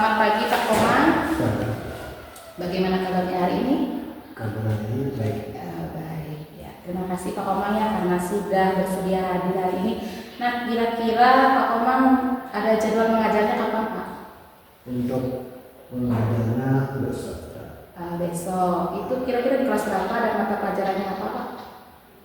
Selamat pagi Pak Komang. Bagaimana kabarnya hari ini? Kabar hari ini baik. Baik ya. Terima kasih Pak Komang ya karena sudah bersedia hadir hari ini. Nah, kira-kira Pak Komang ada jadwal mengajarnya kapan Pak? Untuk mengajarnya besok. Besok. Itu kira-kira di kelas berapa dan mata pelajarannya apa Pak?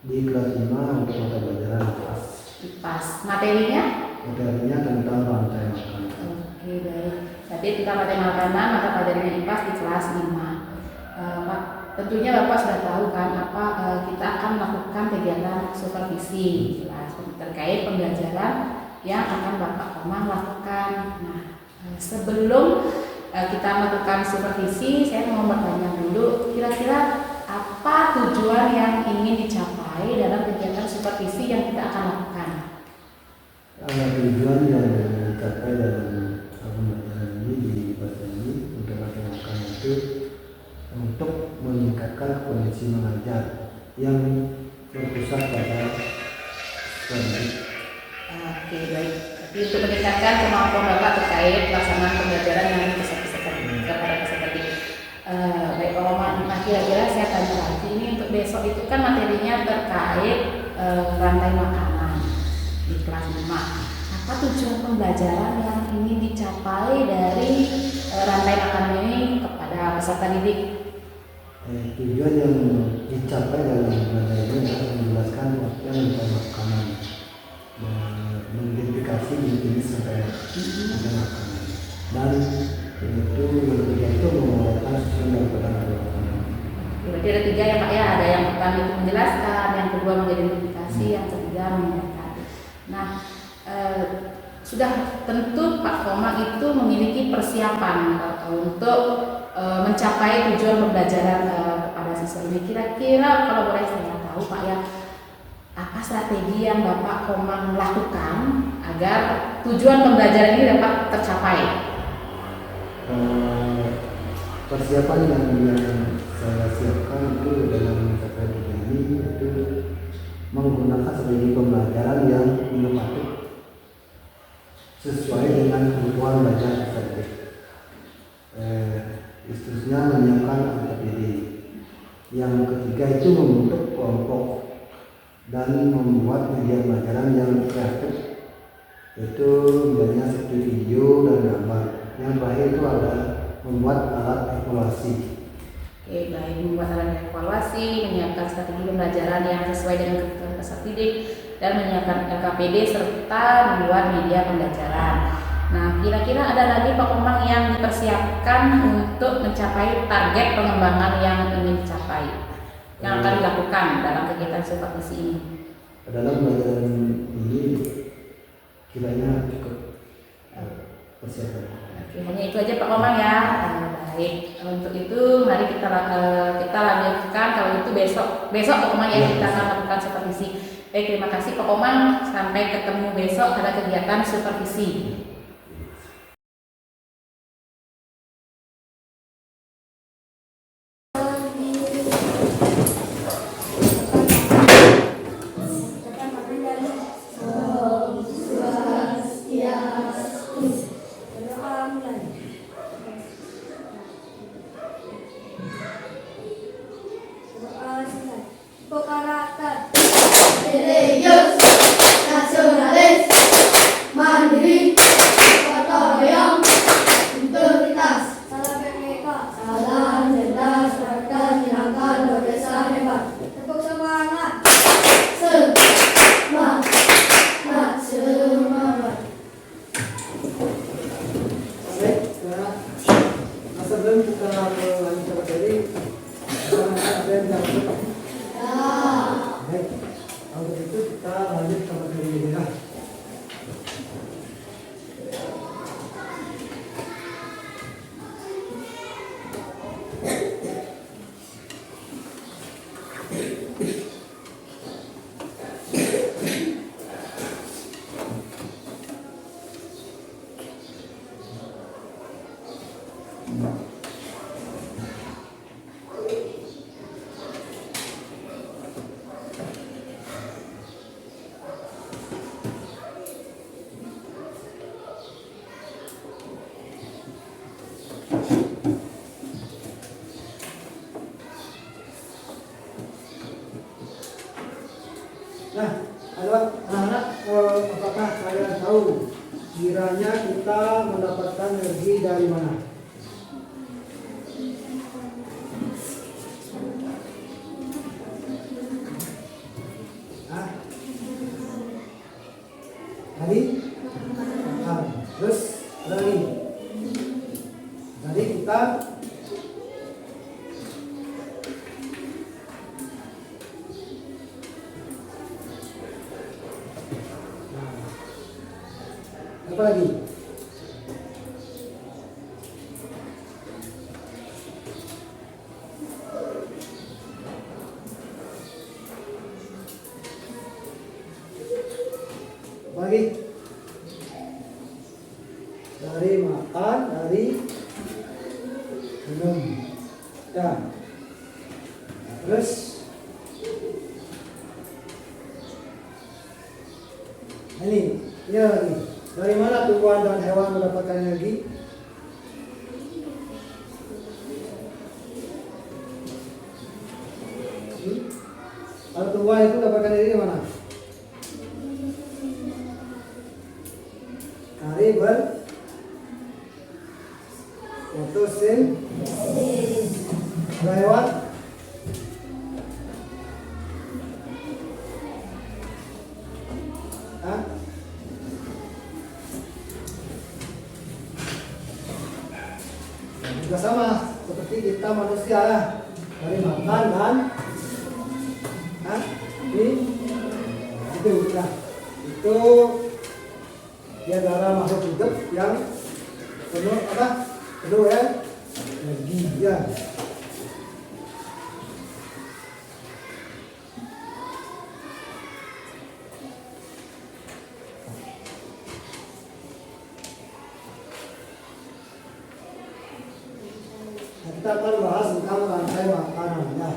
Di kelas 5 untuk mata pelajaran IPAS. IPAS. Materinya? Materinya tentang rantai makanan. Oke, baik. Jadi kita materi makanan, mata pelajarannya IPAS di kelas 5. Pak, tentunya Bapak sudah tahu kan apa kita akan melakukan kegiatan supervisi jelas terkait pembelajaran yang akan Bapak Komang lakukan. Nah, sebelum kita melakukan supervisi, saya mau bertanya dulu, kira-kira apa tujuan yang ingin dicapai dalam kegiatan supervisi yang kita akan lakukan? Tujuan yang dicapai dalam pembelajaran ini di IPAS ini untuk rantai makanan itu untuk meningkatkan kondisi mengajar yang berpusat pada pendidik. Oke, baik. Jadi untuk meningkatkan kemampuan Bapak terkait pelaksanaan pembelajaran yang kepada peserta didik. Baik Pak Komang, nah kira-kira saya tanya lagi ini untuk besok itu kan materinya terkait rantai makanan di kelas 5. Apa tujuan pembelajaran yang ingin dicapai dari rantai makanan ini kepada peserta didik? Tujuan yang dicapai dalam pembelajaran ini adalah menjelaskan pengertian rantai makanan dan mengidentifikasi jenis rantai makanan dan itu yang ketiga itu menguraikan sumber daripada rantai makanan. Berarti ada 3 ya Pak ya, ada yang pertama itu menjelaskan, yang kedua mengidentifikasi, yang ketiga mengingatkan. Nah, sudah tentu Pak Komang itu memiliki persiapan untuk mencapai tujuan pembelajaran kepada siswa ini. Kira-kira kalau boleh saya tahu Pak ya, apa strategi yang Bapak Komang lakukan agar tujuan pembelajaran ini dapat tercapai? Persiapan yang saya siapkan itu dalam strategi ini itu menggunakan strategi pembelajaran yang inovatif sesuai dengan kebutuhan belajar peserta. Istilahnya menyiapkan APD. Yang ketiga itu membentuk kelompok dan membuat media pelajaran yang kreatif, itu misalnya seperti video dan gambar. Yang terakhir itu ada membuat alat evaluasi. Oke, baik, membuat alat evaluasi, menyiapkan strategi pembelajaran yang sesuai dengan kebutuhan peserta didik, dan menyiapkan LKPD serta membuat media pembelajaran. Nah, kira-kira ada lagi Pak Komang yang dipersiapkan untuk mencapai target pengembangan yang ingin dicapai, yang akan dilakukan dalam kegiatan supervisi ini? Dalam pembelajaran ini kiranya cukup persiapan. Oke, hanya itu aja Pak Komang ya. Baik, untuk itu mari kita lanjutkan. Kalau itu besok Pak Komang ya kita akan lakukan supervisi. Baik, terima kasih Pak Komang. Sampai ketemu besok pada kegiatan supervisi. Religius, nasionalis, mandiri, Nah, anak-anak, apakah kalian tahu kiranya kita mendapatkan energi dari mana? Dari makan. Terus ada lagi. Dari kita apa lagi? Apa lagi? Dari makan, dari minum. Ya. Terus ini lagi. Dari mana tumbuhan dan hewan mendapatkan energi? Kalau tumbuhan itu mendapatkan energi dari mana? Dari fotosintesis. Hewan? Hah? Juga sama seperti kita manusia ya, dari makan dan itu ya, itu dia adalah makhluk hidup yang penuh energi ya. Kita akan bahas tentang rantai makanan ya.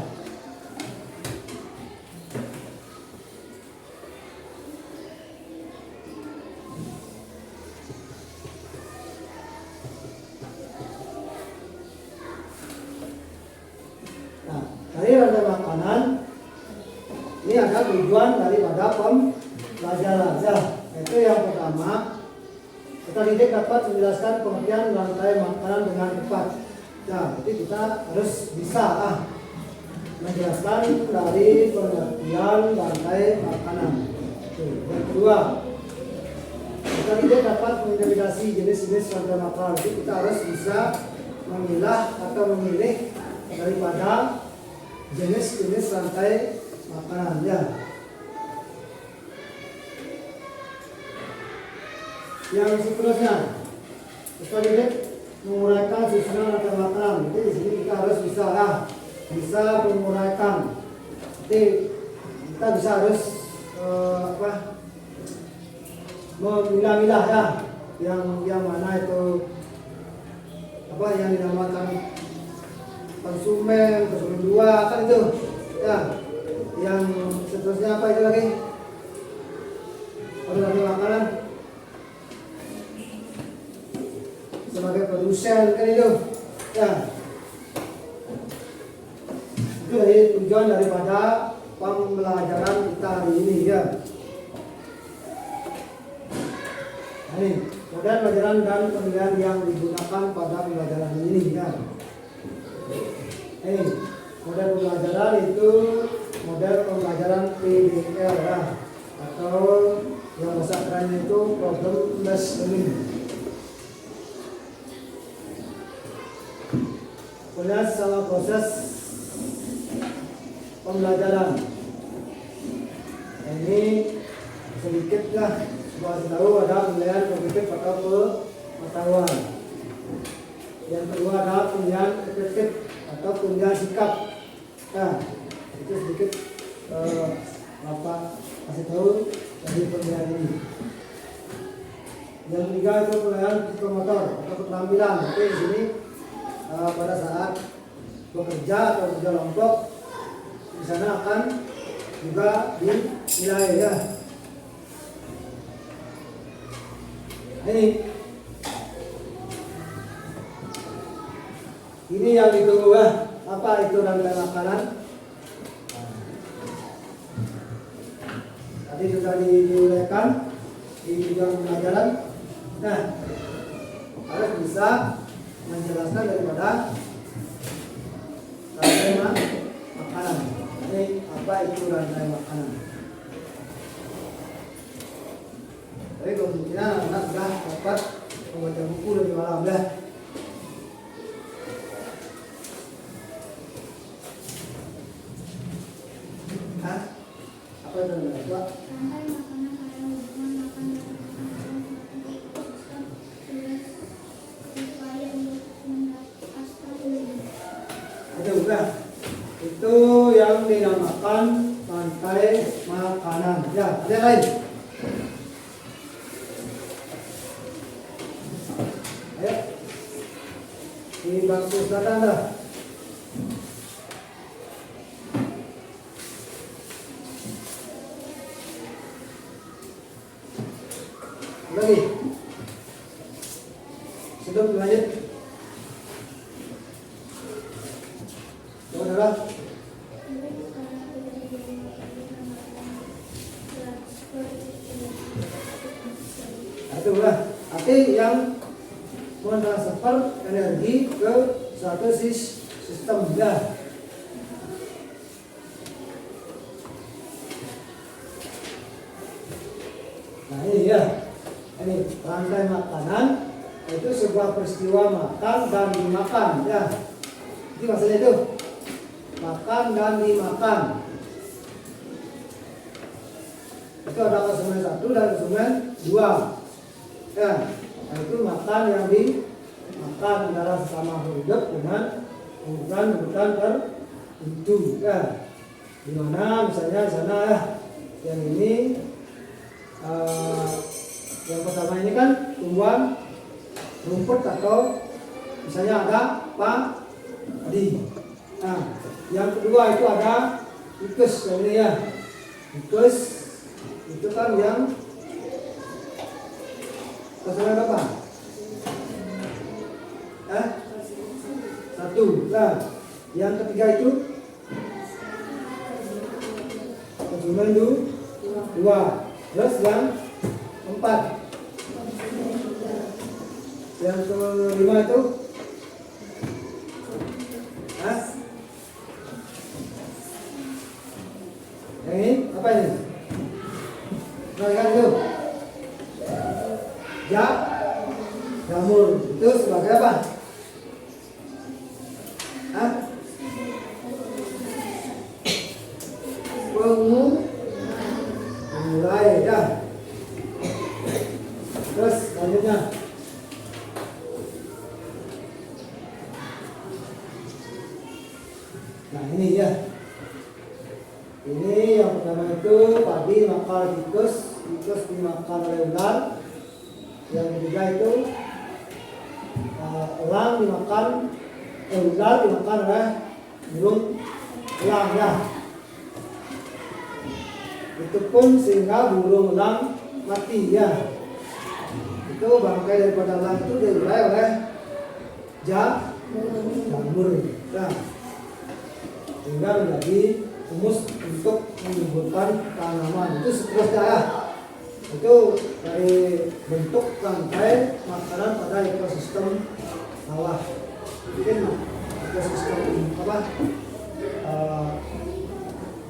Nah, dari rantai makanan ini ada tujuan daripada pembelajaran ya. Itu yang pertama, kita didik dapat menjelaskan pengertian rantai makanan dengan tepat. Nah, jadi kita harus bisa menjelaskan dari pengertian rantai makanan. Yang kedua, kita tidak dapat mengidentifikasi jenis-jenis rantai makanan. Jadi kita harus bisa memilah atau memilih daripada jenis-jenis rantai makanan ya. Yang seterusnya, kita tidak menguraikan susunan rantai makanan. Jadi di sini kita harus bisa menguraikan. Jadi kita harus memilah-milah ya, yang mana itu yang dinamakan konsumen 2 kan itu ya. Yang seterusnya apa itu lagi? Rantai makanan sebagai produsen kan itu ya. Itu dari tujuan daripada pembelajaran kita hari ini ya. Ini model pelajaran dan pemilihan yang digunakan pada pembelajaran ini ya. Ini model pembelajaran itu model pembelajaran PBL ya, atau yang bahasa kerennya itu problem based learning. Kemudian sama proses pembelajaran. Ini sedikitlah bahas tahu ada penilaian kognitif atau pengetahuan. Yang kedua adalah penilaian efektif atau penilaian sikap. Nah, itu sedikit kasih tahu dari penilaian ini. Yang ketiga itu penilaian psikomotor atau keterampilan. Oke, di sini pada saat bekerja atau kerja kelompok di sana akan juga dinilai ya. Ini yang ditunggu apa itu rantai makanan? tadi sudah diuraikan di bidang pembelajaran. Nah, harus bisa menjelaskan daripada rantai makanan. Ini apa itu rantai makanan? Tapi kemungkinan anak sudah dapat membaca buku lebih malam ya. Hah? Apa itu namanya? Pak? Rantai makanan adalah hubungan makan dan makanan supaya untuk mendapat tubuh. Ada bukan? Itu yang dinamakan rantai makanan. Ya, ada lain. Ayo, di bangku selatan dah. Lagi. Sebelum lanjut. Saudara. Itulah arti yang mentransfer energi ke suatu sistem ya. Nah ini ya, ini rantai makanan itu sebuah peristiwa makan dan dimakan ya. Ini maksudnya itu makan dan dimakan. Itu ada konsumen 1 dan konsumen 2. Ya, itu makan yang dimakan antara sesama hidup dengan urutan tertentu ya. Di mana misalnya di sana ya, yang ini yang pertama ini kan tumbuhan rumput atau misalnya ada padi. Nah, yang kedua itu ada tikus ini ya. Tikus itu kan yang konsumen apa? Satu. Nah, yang ketiga itu konsumen 2. Terus yang 4. Yang kelima itu yang ini apa ini? Perhatikan itu. Jamur itu sebagai apa? Pemulai ya. Terus selanjutnya nah ini ya. Ini yang pertama itu padi makan tikus dimakan oleh ular. Yang ketiga itu elang dimakan ular dimakan oleh burung elang ya. Itu pun sehingga burung elang mati ya. Itu bangkai daripada elang itu diurai oleh jamur ya. Sehingga menjadi humus untuk menyuburkan tanaman. Itu seterusnya ya. Itu dari bentuk rantai makanan pada ekosistem bawah. Mungkin ekosistem apa?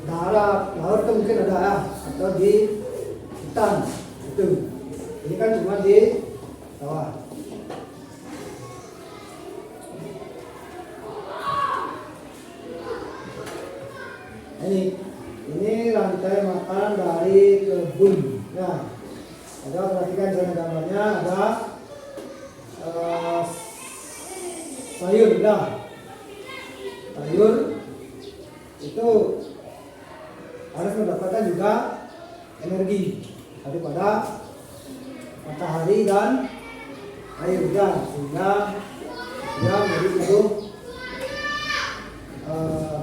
Darat, laut itu mungkin ada ya, atau di hutan itu. Ini kan cuma di bawah. Ini rantai makanan dari kebun. Nah, ada perhatikan sana gambarnya ada sayur ya. Sayur itu harus mendapatkan juga energi daripada matahari dan air hujan sehingga dia menjadi tumbuh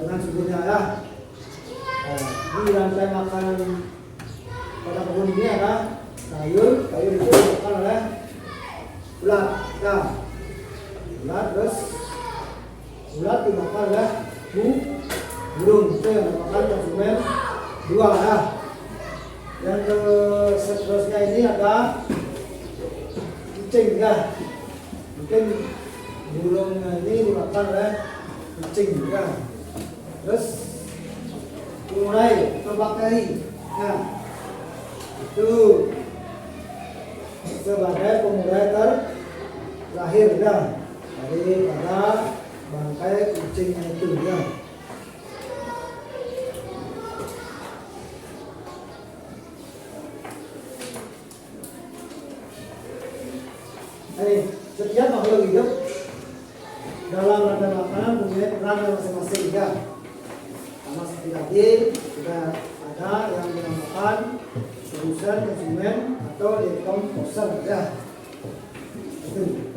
dengan suburnya ya. Di rantai makanan pada kebun ini ada sayur itu dimakan oleh ulat ya. Ulat terus ulat dimakan oleh burung itu yang dimakan konsumen 2 ya. Yang ke seterusnya ini ada kucing ya. Mungkin burungnya ini dimakan oleh kucing ya. Terus mulai bakteri ya. Itu sebagai pemulai terakhir ya daripada bangkai kucingnya itu ya. Setiap makhluk hidup dalam rantai makanan punya peran masing-masing ya. Sama seperti tadi sudah ada yang dinamakan produsen, konsumen atau decomposer ya. Itu.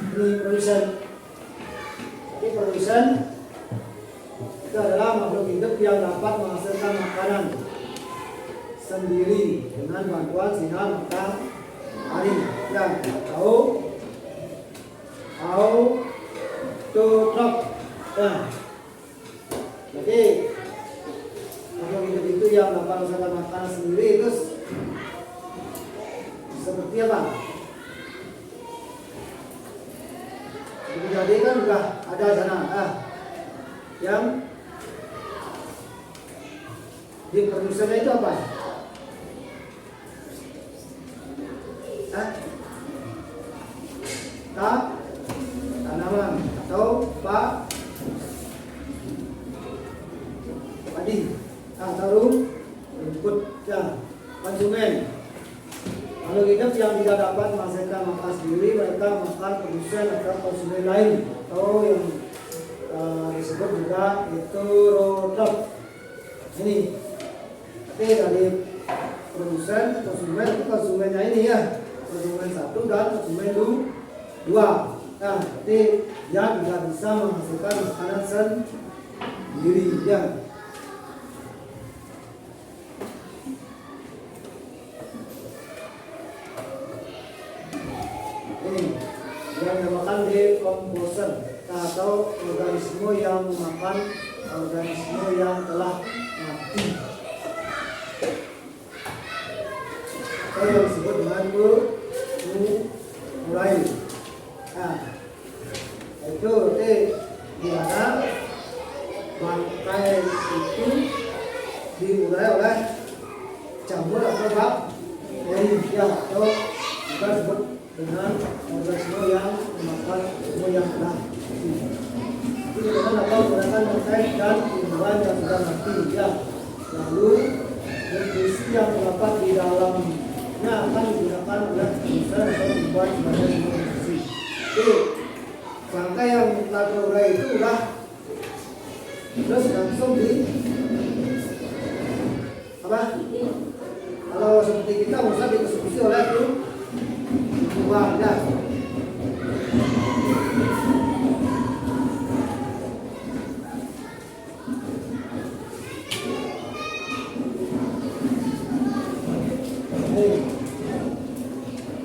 Ini produsen. Ini produsen itu adalah makhluk hidup yang dapat menghasilkan makanan sendiri dengan bantuan sinar matahari yang autotrop. Nah, jadi makhluk hidup itu yang dapat menghasilkan makanan sendiri itu seperti apa? Jadi kan sudah ada sana yang di produsennya itu apa? Tanaman atau padi atau rumput ya. Konsumen makhluk hidup yang tidak dapat menghasilkan makanan sendiri, mereka makan produsen atau konsumen lain atau yang disebut juga itu rotrop. Ini tapi dari produsen, konsumen itu konsumennya ini ya, konsumen 1 dan konsumen 2. Nah, jadi dia tidak bisa menghasilkan makanan sendiri ya. Ini yang dinamakan decomposer atau organisme yang memakan organisme yang telah mati. Atau yang disebut dengan mulai. Nah, itu di mana bangkai itu diurai oleh jamur atau bakteri ya, atau juga disebut dengan organisme yang memakan organisme yang telah mati. Itu digunakan atau menggunakan bangkai dan tumbuhan yang sudah mati ya. Lalu nutrisi yang terdapat di dalamnya akan digunakan oleh produsen atau tumbuhan sebagai nutrisi. Jadi bangkai yang telah terurai itu udah terus langsung di apa? Kalau seperti kita bisa dikonsumsi oleh tumbuhan ya.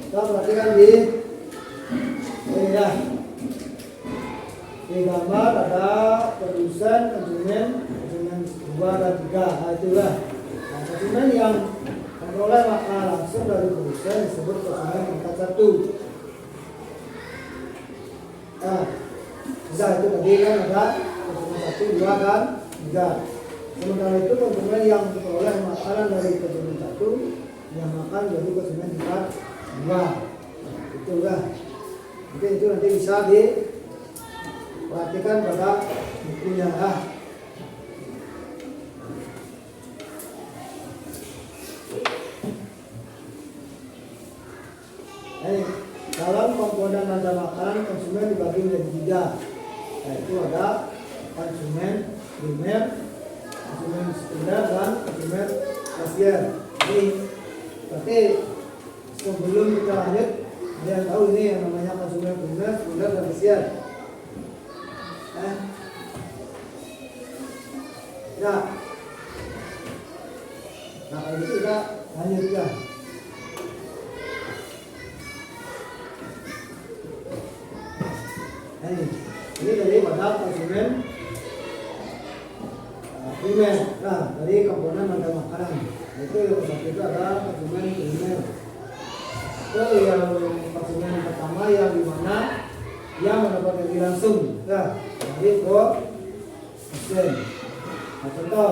Kita perhatikan di ini ya. Di gambar ada produsen, konsumen 2 dan 3. Nah, itulah. Nah, konsumen yang memperoleh makanan langsung dari produsen disebut konsumen tingkat 1. Nah, bisa itu tadi kan ada konsumen 1, 2 dan 3. Sementara itu konsumen yang memperoleh makanan dari konsumen 1 yang makan jadi konsumen tingkat 2. Itulah. Mungkin itu nanti bisa diperhatikan pada bukunya. Dalam komponen rantai makanan konsumen dibagi menjadi 3, yaitu ada konsumen primer, konsumen sekunder, dan konsumen tersier. Jadi berarti sebelum kita lanjut, ada yang tahu ini yang namanya konsumen primer, sekunder, dan tersier? Ya. Nah, kalau itu kita lanjut ya. Nah, ini dari pada konsumen primer. Nah, dari komponen pada makanan. Itu yang satu itu adalah konsumen primer. Itu yang konsumen pertama yang dimana yang mendapat gaji langsung. Ya, dari produsen. Nah, contoh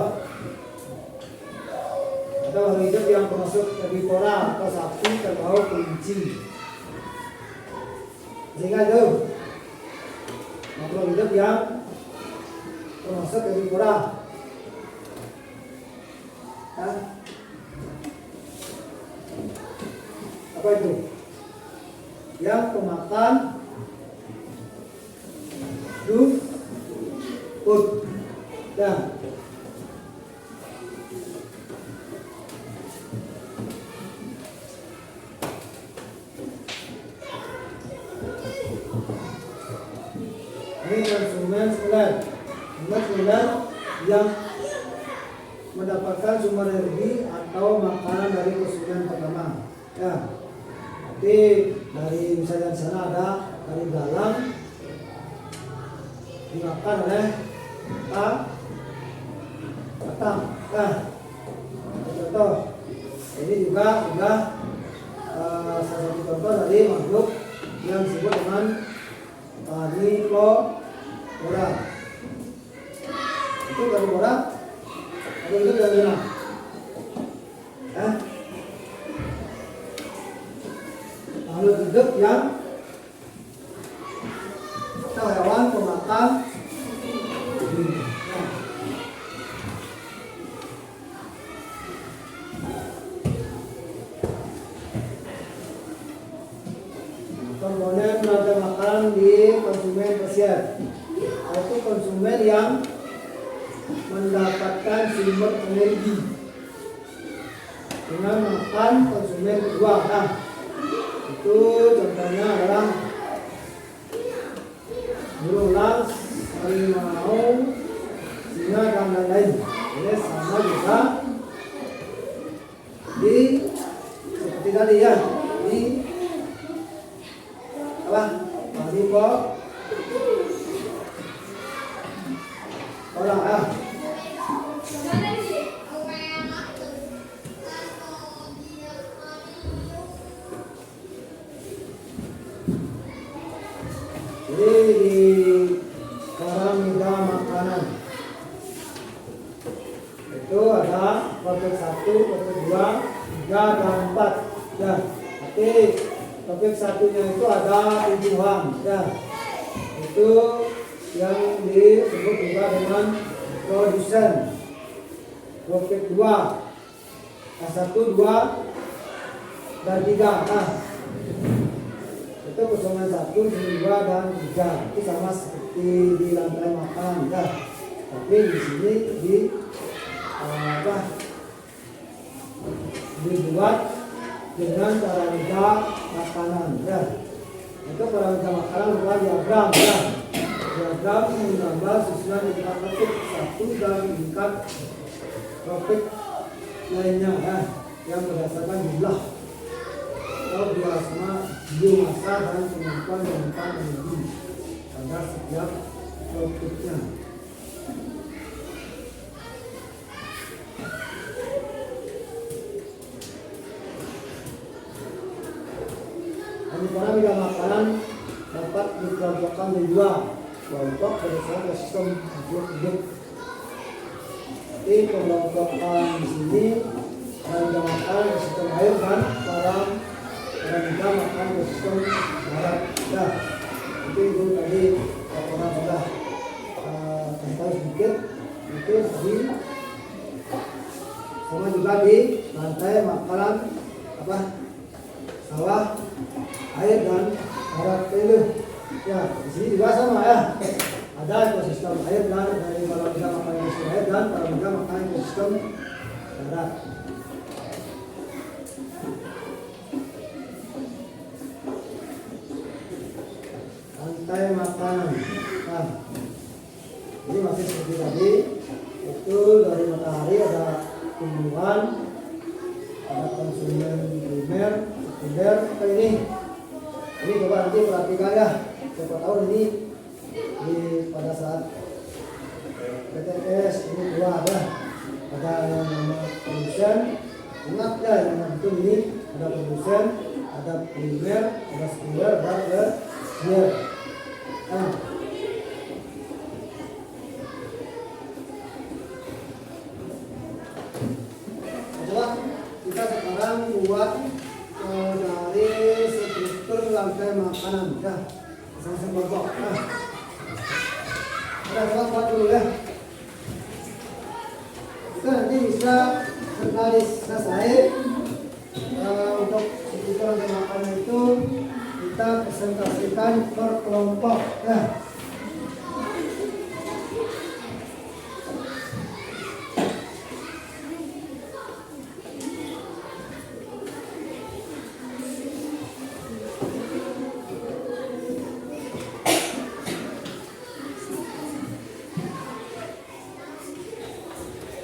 ada orang hidup yang termasuk herbivora atau sapi, kerbau, kelinci. Sehingga itu makhluk hidup yang termasuk herbivora. Nah, apa itu? Yang pemakan rumput. Dan ini konsumen sekunder. Konsumen sekunder yang mendapatkan sumber energi atau makanan dari konsumen pertama. Ya, nanti dari misalnya di sana ada dari belalang dimakan oleh batang. Nah, contoh ini juga sudah salah satu contoh dari makhluk yang disebut dengan karnivora. Itu karnivora atau itu dari mana? Makhluk hidup yang atau hewan pemakan daging. Komponen nada makanan di konsumen tersier, yaitu konsumen yang mendapatkan sumber energi dengan makan konsumen kedua. Nah, itu contohnya adalah burung elang, harimau, singa dan lain-lain. Ini sama juga di seperti tadi ya, di karnivora orang jadi di piramida makanan itu ada topik 1, topik 2, 3, dan 4 ya. Tapi topik satunya itu ada tujuan ya. Itu yang disebut juga dengan produsen. Topik 2 1, 2, dan 3. Nah, itu konsumen 1, 2, dan 3. Itu sama seperti di lantai makan ya. Tapi di sini dibuat dengan piramida makanan ya. Itu piramida makanan adalah diagram ya. Diagram menggambar susunan tingkat topik 1 dan tingkat topik lainnya ya, yang berdasarkan jumlah atau biomasa dan kemampuan menyimpan energi pada setiap topiknya. Piramida makanan dapat dikelompokkan menjadi 2 kelompok berdasarkan sistem makhluk hidup. Jadi pengelompokan di sini piramida makanan ke sistem air dan piramida makanan ke sistem darat. Ya, itu tadi orang sudah contoh sedikit. Itu di sama juga di lantai makanan sawah, air dan darat itu. Ya, di sini juga sama ya. Ada ekosistem air dan dari piramida makanan ekosistem air dan piramida makanan ekosistem darat. Lantai makanan. Nah, ini masih seperti tadi. Itu dari matahari ada tumbuhan, ada konsumen primer, sekunder. Ini coba nanti perhatikan ya. Siapa tahu ini pada saat PTS ini keluar ya, ada nama produsen, ingat ya yang betul ini ada produsen, ada primer, ada sekunder, dan tersier. Nah, coba kita sekarang buat dari struktur rantai makanan ya, langsung berbuat. Nah, kita buat dulu ya. Kita nanti bisa setelah selesai untuk struktur rantai makanan itu kita presentasikan per kelompok ya.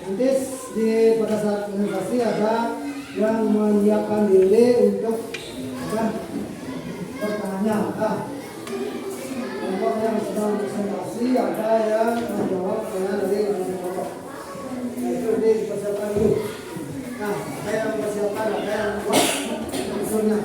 Nanti pada saat presentasi ada yang menyiapkan diri untuk bertanya. Kelompok yang sedang presentasi ada yang menjawab pertanyaan dari kelompok. Nah itu dipersiapkan dulu. Nah ada yang mempersiapkan, ada yang membuat unsurnya.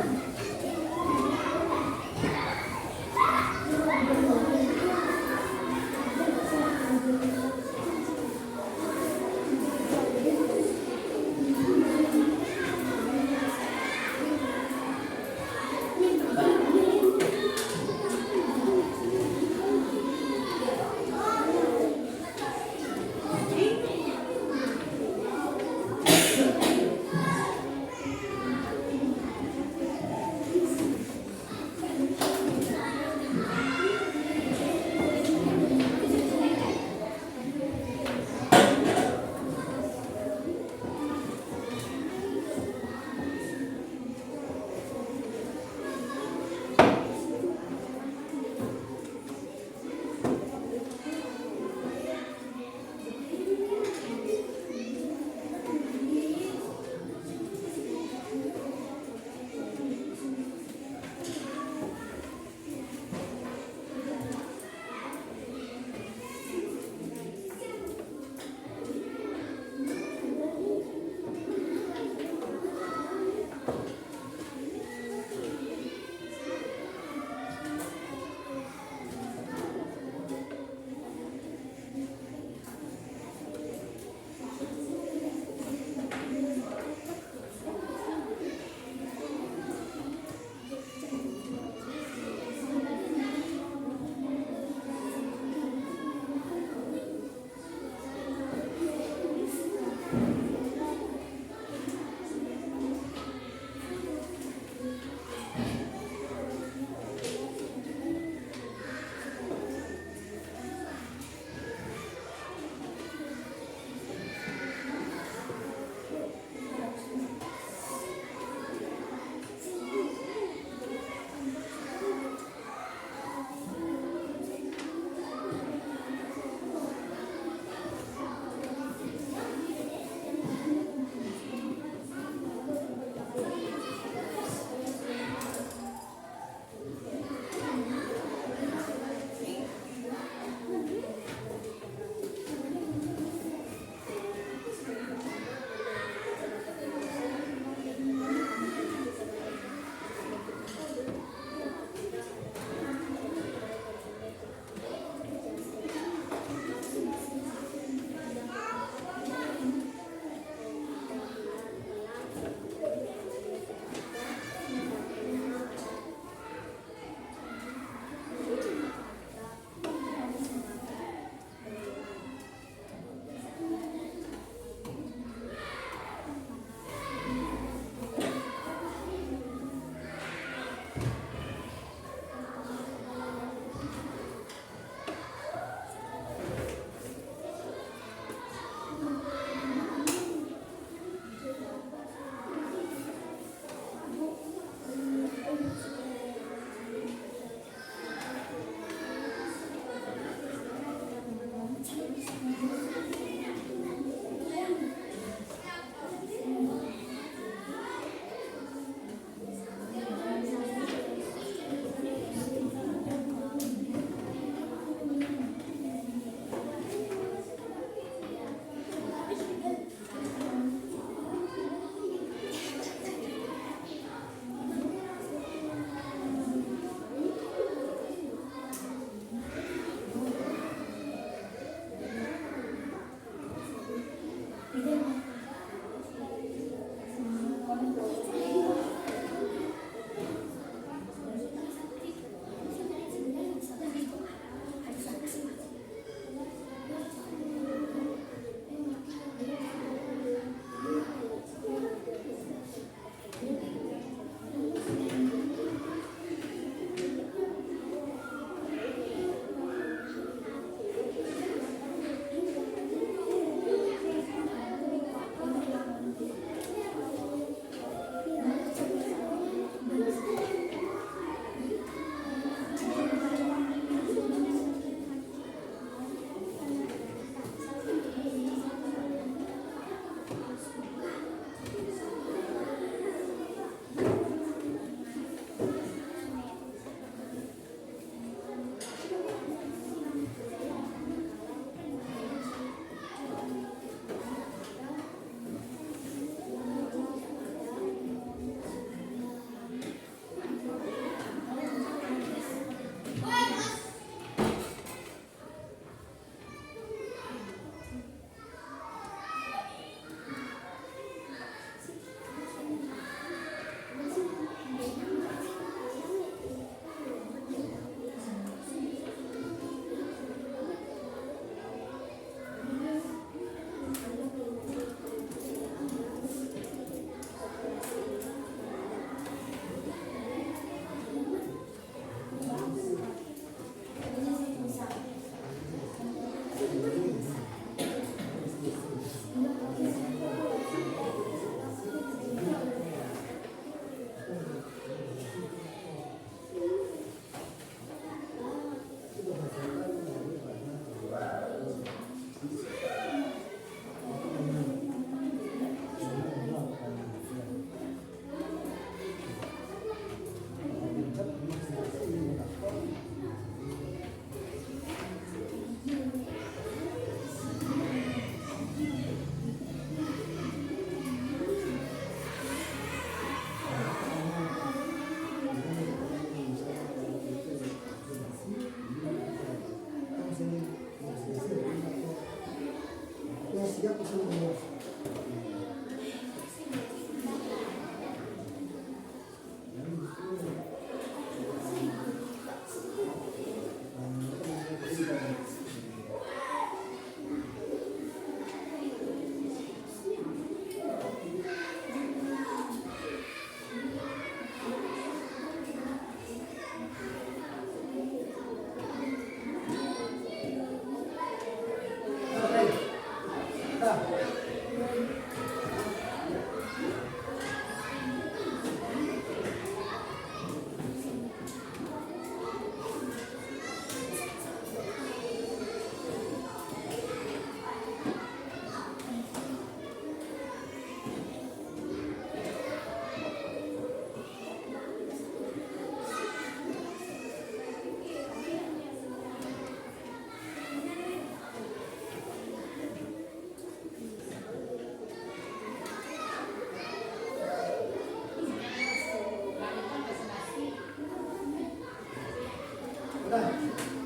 siap semua.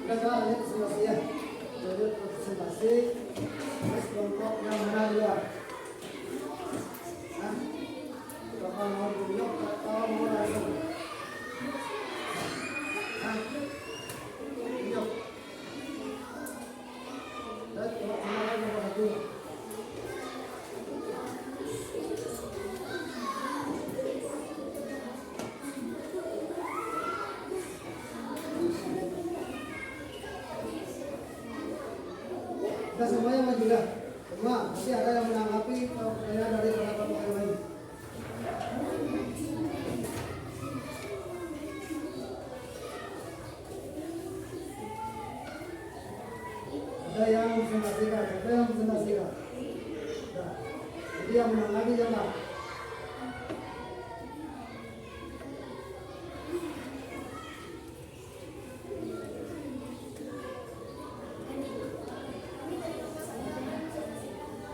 Udah jalan ya presentasi ya. Jadi presentasi terus kelompok yang mana dua. Nah, bakal mau dulu atau mau langsung. Nah, yuk. Dan kelompok mana lagi yang satu. Kita semuanya maju ya. Semua, pasti ada yang menanggapi pertanyaan dari kelompok yang lain. Ada yang presentasikan, ada yang presentasikan. Nah, jadi yang menanggapi jangan.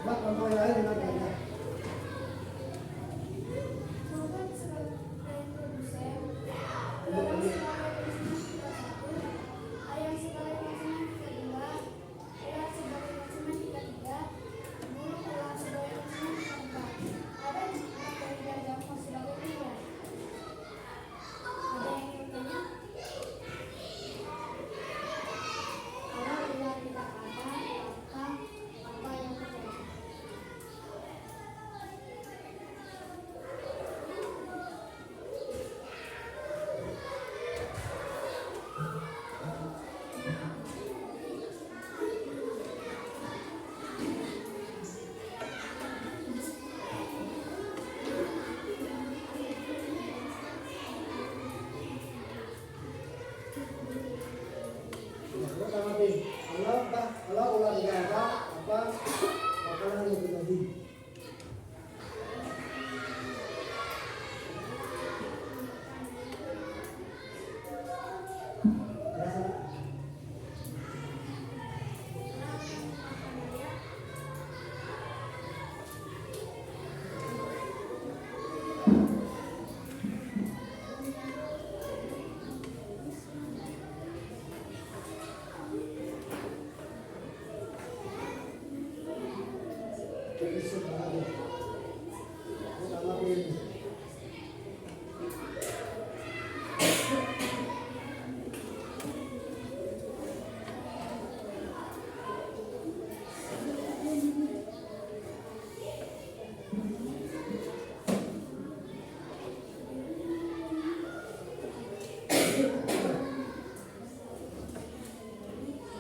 Coba contoh yang lain dengan kata. Coba sebagai produsen, ayam sebagai konsumen kedua, ayam sebagai konsumen ketiga, guru pulang sebagai konsumen keempat. Ada materi dan jangkau sebagai pilihan. Ada yang bertanya? Kalau bila tidak ada, maka apa yang terjadi? Pertama nih, kalau ular tidak ada, apa bakalan yang terjadi?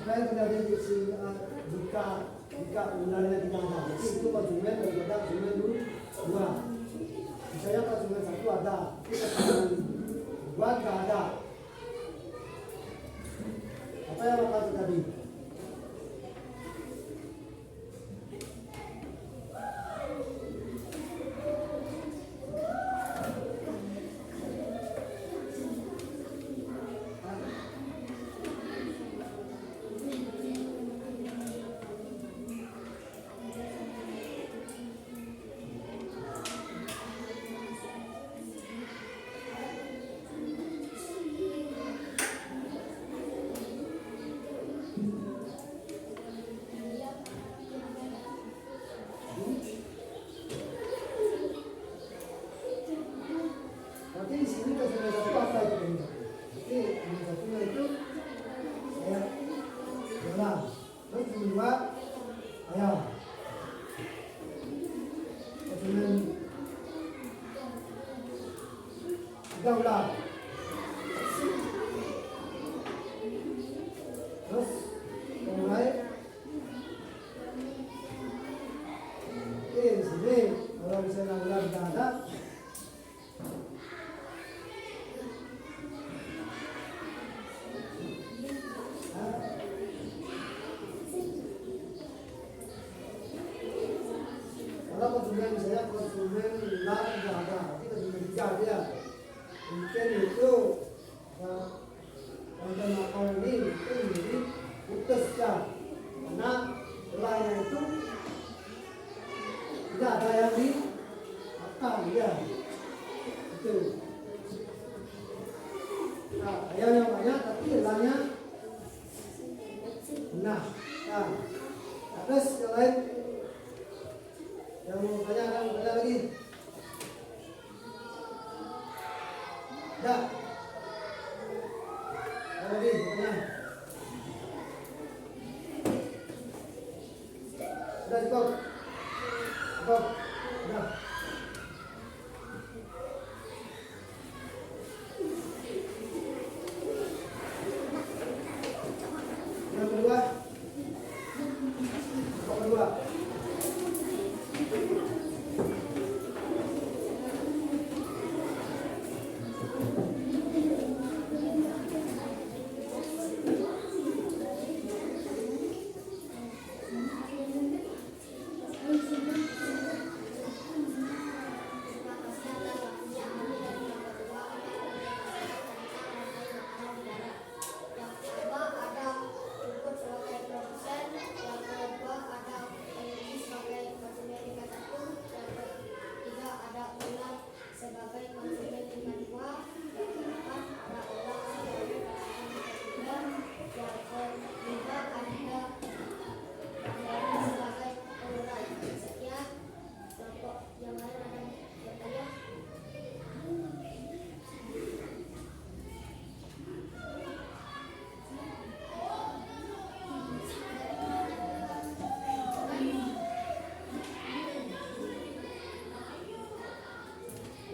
Apa yang terjadi di sini jika ularnya tidak ada, itu konsumen daripada konsumen dua. Misalnya konsumen satu ada, kita konsumen dua tidak ada. Apa yang bakal terjadi? konsumen saya konsumen gula nggak ada, tapi konsumen tiga dia. Mungkin itu konten makan ini itu menjadi putus ya, karena lainnya itu tidak ada yang di makan ya, itu. Nah, ayamnya banyak tapi lainnya nah, terus yang lain yang mau tanya lagi. Dah. Ada lagi tanya. Sudah cukup. Cukup. Dah. Yang kedua. Yang kedua.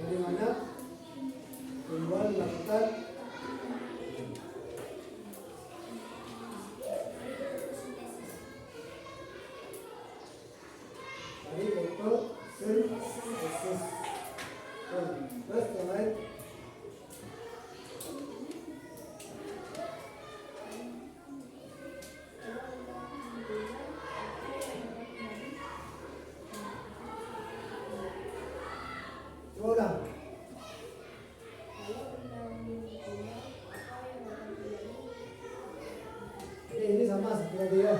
Bagaimana penjual melakukan tadi foto sintesis. Terus yang lain coba ulang. Ini sama seperti dia.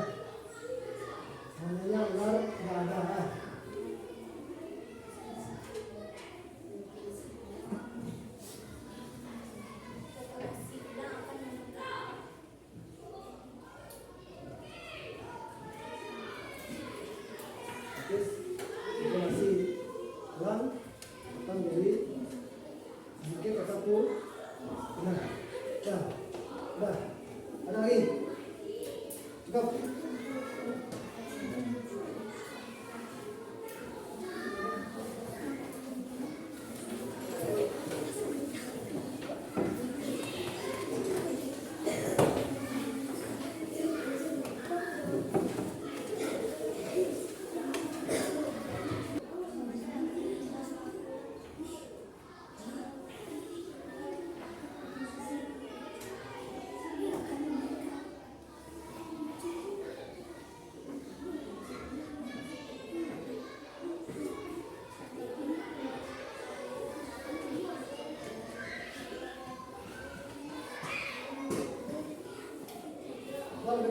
Hanya ular nggak ada. Terus kita masih ulang akan menjadi sedikit ataupun benar. Dah. Ada lagi. Cukup.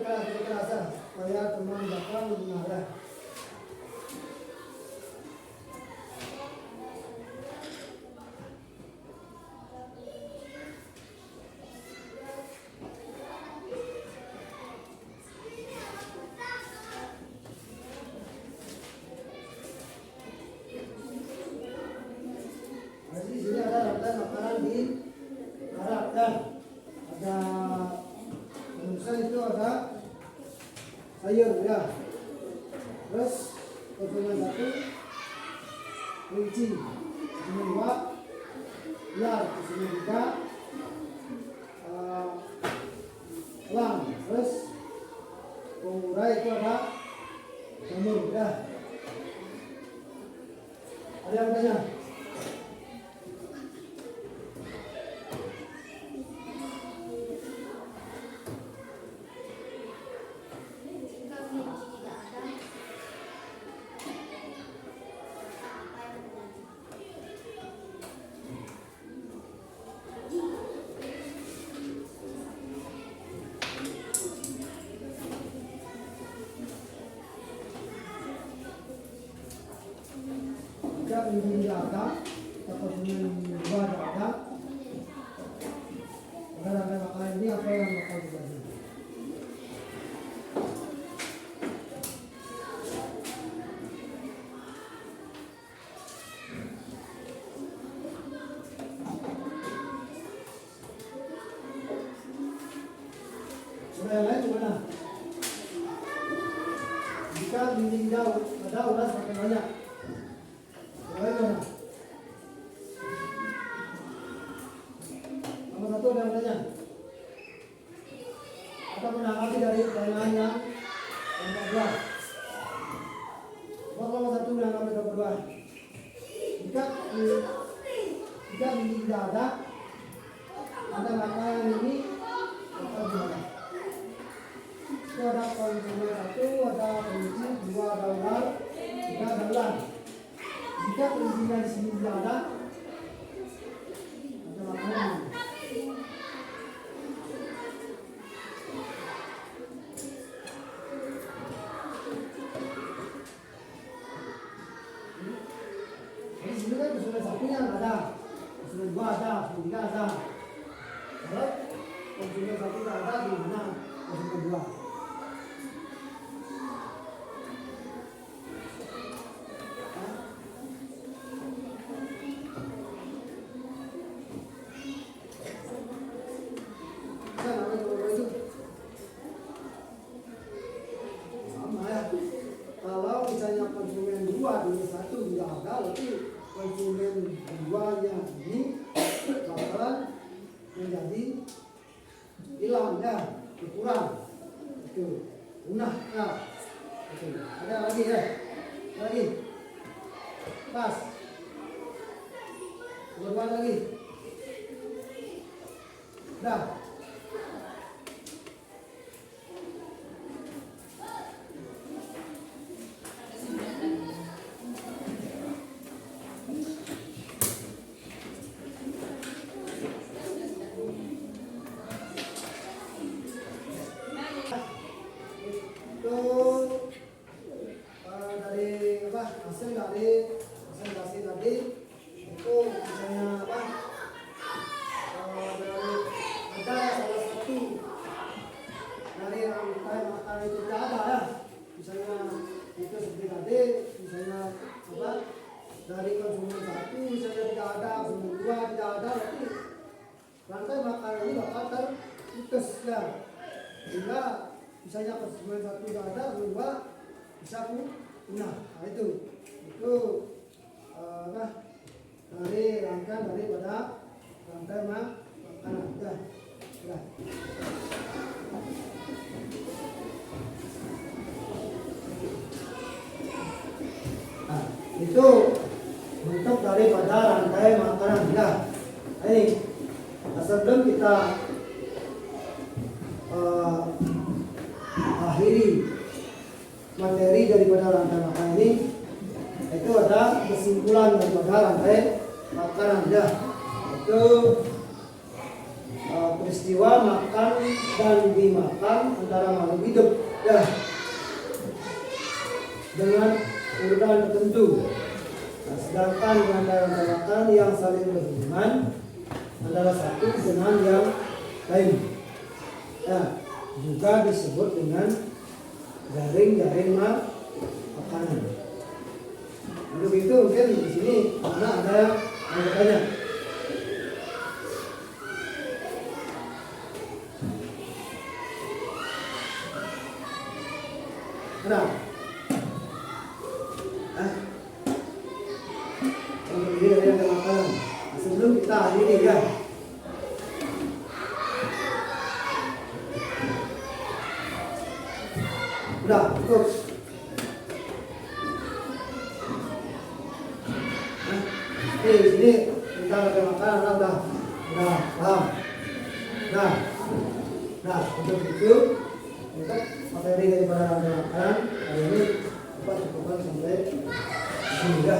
Berkerasa supaya teman bakal mengarah. Di sini ada daftar makanan di Arab dan ada penulisan itu ada sayur ya. Terus konsumen 1 kelinci, konsumen 2 ular, konsumen 3 elang. Terus pengurai itu ada jamur ya. Ada yang tanya? ini ada, atau dengan dua ada. Pada rantai makanan ini apa yang bakal terjadi? Yang lain gimana? Jika dinding jauh ada ulas makin banyak. Yang lain gimana? Nomor satu ada yang tanya. Atau menanggapi dari pertanyaan yang kedua. Nomor satu menanggapi yang kedua. Jika dinding tidak ada makanan ini atau gimana? Ada konsumen satu, ada kunci, dua ada ular, tiga ada ular. Jika kuncinya di sini tidak ada makanan. Di sini kan konsumen satunya ada, konsumen dua ada, konsumen tiga ada. Kalau konsumen satu tidak ada, di mana konsumen dua? Kalau misalnya konsumen dua di satu tidak ada, berarti konsumen duanya ini bakalan menjadi hilang ya, berkurang, itu punah ya. Oke. Ada lagi ya, lagi pas, kedua lagi, dah. Hasil dari presentasi tadi itu misalnya apa, dari ada salah satu dari rantai makanan itu tidak ada ya, misalnya itu seperti tadi, misalnya apa, dari konsumen satu misalnya tidak ada, konsumen dua tidak ada, berarti rantai makanan ini bakal terputus ya, sehingga misalnya konsumen satu tidak ada, konsumen dua bisa punah. Nah itu apa, dari rangkaian daripada rantai makanan. Ya. Nah, itu bentuk daripada rantai makanan. Ya. Ini sebelum kita akhiri materi daripada rantai makanan ini, itu ada kesimpulan daripada rantai makanan ya, itu peristiwa makan dan dimakan antara makhluk hidup ya, dengan urutan tertentu. Nah, sedangkan rantai makan yang saling berhubungan antara satu dengan yang lain ya, juga disebut dengan jaring-jaring makanan. Untuk itu mungkin di sini mana ada yang bertanya. Nah, untuk ini dari yang makanan. Sebelum kita akhiri ya. Udah, cukup. Di sini kita ada makanan, udah paham. Nah, untuk itu untuk materi daripada rantai makanan hari ini Bapak cukupkan sampai sini ya.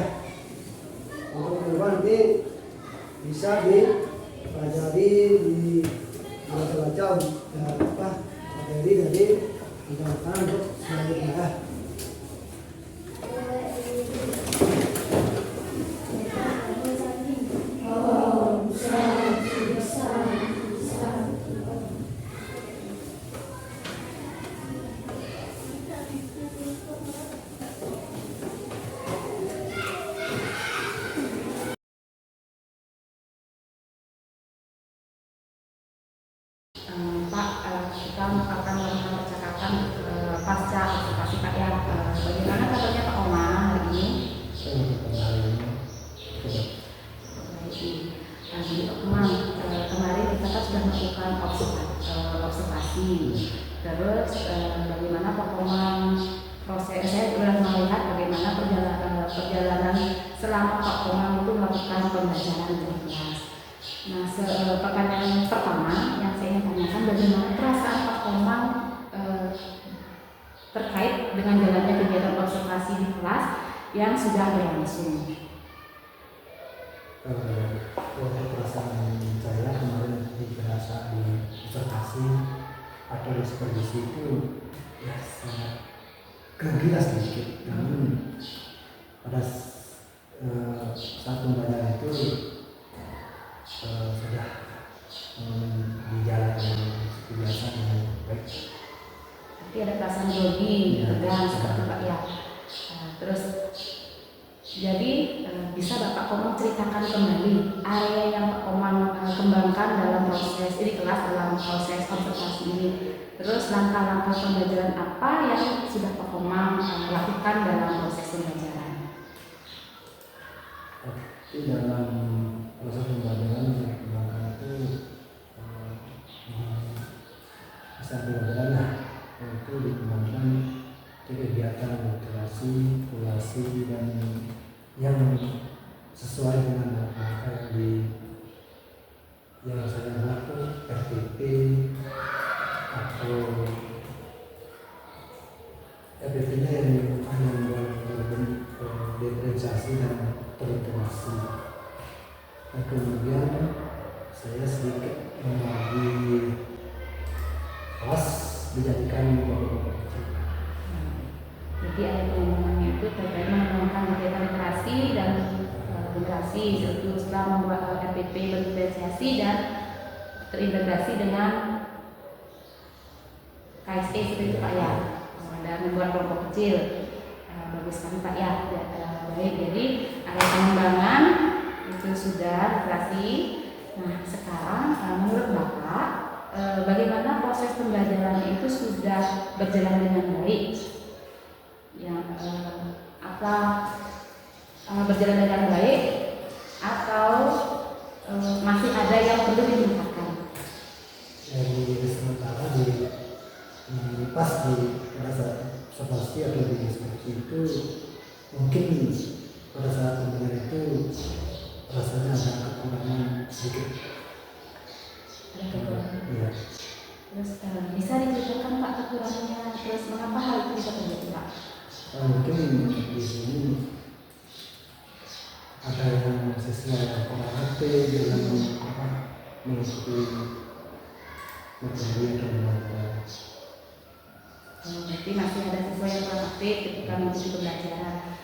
Untuk kedua nanti bisa dipelajari di baca-baca apa materi dari rantai makanan untuk selanjutnya. kita akan melakukan percakapan pasca observasi Pak ya. Bagaimana kabarnya Pak Oma hari ini? Baik. Jadi Omang, kemarin kita kan sudah melakukan observasi. Terus bagaimana Pak Omang proses? Saya sudah melihat bagaimana perjalanan selama Pak Omang itu melakukan pembelajaran di kelas. Nah, pekan yang pertama yang saya ingin tanyakan, bagaimana perasaan Pak Omang terkait dengan jalannya kegiatan observasi di kelas yang sudah berlangsung? Perasaan saya kemarin berasa di observasi atau di supervisi itu ya sangat grogi sedikit, namun pada saat pembelajaran itu sudah berjalan seperti biasa dengan baik. Tapi ada perasaan grogi, tegang seperti Pak ya. Terus jadi bisa Bapak Komang ceritakan kembali area yang Pak Komang kembangkan dalam proses ini kelas, dalam proses observasi ini. Terus langkah-langkah pembelajaran apa yang sudah Pak Komang lakukan dalam proses pembelajaran? Di dalam proses pembelajaran yang dikembangkan itu bisa pembelajaran itu dikembangkan kegiatan literasi, kurasi dan yang sesuai dengan apa yang saya lakukan RPP atau RPP-nya yang diferensiasi dan terintegrasi. Dan kemudian saya sedikit membagi kelas dijadikan kelompok kecil. Jadi ada pengembangannya itu terkait mengembangkan kegiatan literasi dan generasi, setelah membuat RPP berdifferensiasi dan terintegrasi dengan KSE seperti itu Pak ya, dan membuat kelompok kecil. Bagus sekali Pak ya. Baik, jadi area pengembangan itu sudah literasi. Nah sekarang menurut Bapak bagaimana proses pembelajaran itu sudah berjalan dengan baik? Yang apa berjalan dengan baik atau masih ada yang perlu ditingkatkan? Dari sementara pas di pada observasi atau di diskusi itu mungkin pada saat pembelajaran itu rasanya ada kekurangan sedikit. Ada kekurangan. Iya. Terus bisa diceritakan Pak kekurangannya, terus mengapa hal itu bisa terjadi Pak? Mungkin di sini ada yang sesuai dengan HP dalam mengikuti materi atau pembelajaran. Berarti masih ada siswa yang kurang aktif ketika mengikuti pembelajaran.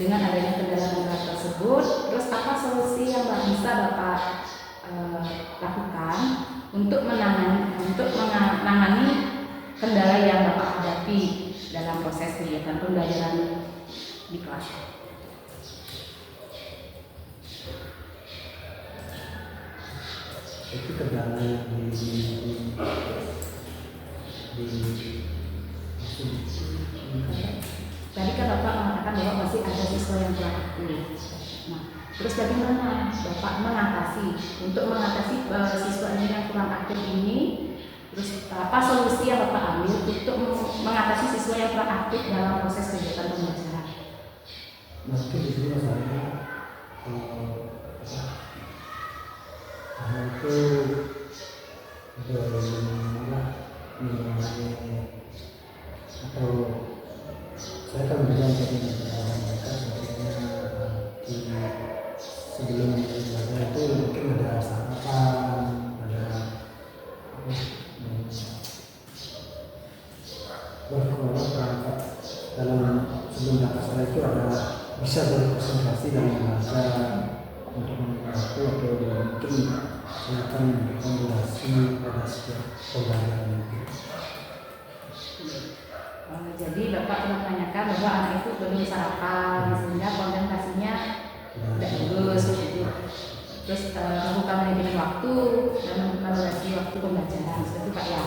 Dengan adanya kendala-kendala tersebut, terus apa solusi yang bisa Bapak lakukan untuk menangani kendala yang Bapak hadapi dalam proses kegiatan pembelajaran di kelas? Itu kendala yang Tadi kan Bapak mengatakan bahwa masih ada siswa yang kurang aktif. Nah, terus bagaimana Bapak mengatasi siswa ini yang kurang aktif ini? Terus apa solusi yang Bapak ambil untuk mengatasi siswa yang kurang aktif dalam proses kegiatan pembelajaran? Mungkin di sini masalahnya itu atau saya akan bilang tadi mereka sebetulnya sebelum belajar itu mungkin ada sarapan, ada berkelompok perangkat dalam sebelum data saya itu ada bisa berkonsentrasi dan membaca untuk membantu atau mungkin saya akan memberikan durasi pada setiap pembelajaran itu. Jadi Bapak pernah menanyakan bahwa anak itu belum sarapan sehingga konsentrasinya tidak bagus gitu. Terus melakukan manajemen waktu dan melakukan durasi waktu pembelajaran seperti itu Pak ya.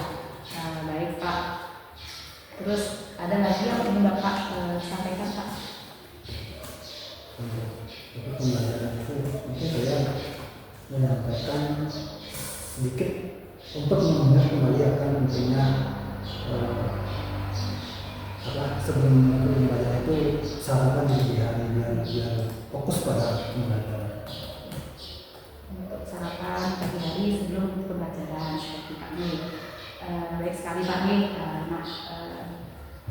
sebelum belajar itu sarapan di hari biar fokus pada pembelajaran. Untuk sarapan pagi hari sebelum pembelajaran seperti Pak Nih. Baik sekali Pak Nih.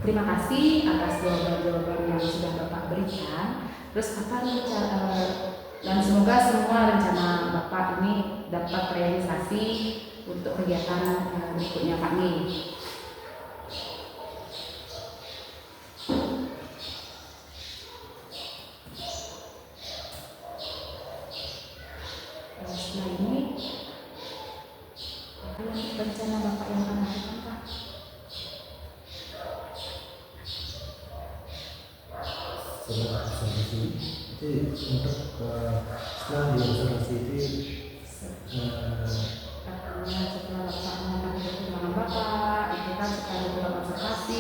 Terima kasih atas jawaban-jawaban yang sudah Bapak berikan. Terus apa dan semoga semua rencana Bapak ini dapat terrealisasi untuk kegiatan berikutnya Pak Nih. Setelah ini, apa yang rencana Bapak yang akan lakukan Pak? Setelah observasi itu untuk setelah di observasi itu Katanya setelah Bapak mengetahui perkembangan Bapak, itu kan setelah Bapak observasi,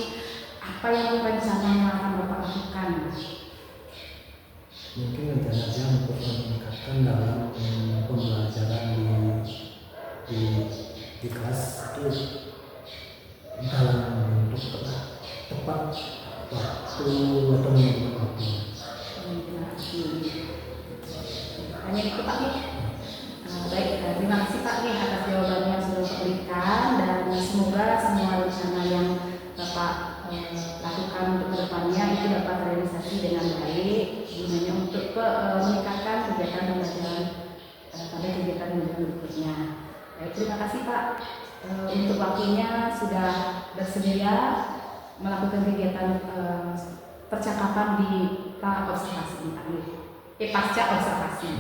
apa yang rencana yang akan Bapak lakukan? mungkin rencananya untuk meningkatkan dalam pembelajaran di kelas itu dalam bentuk tepat waktu atau menggunakan waktu. Hanya itu Pak Nih. Baik, terima kasih Pak Nih atas jawabannya yang sudah Bapak berikan, dan semoga semua rencana yang Bapak lakukan untuk kedepannya itu dapat terrealisasi dengan baik, gunanya untuk meningkatkan kegiatan pembelajaran pada kegiatan berikutnya. Baik, terima kasih Pak untuk waktunya sudah bersedia melakukan kegiatan percakapan di pra observasi Pak Nih. Pasca observasi.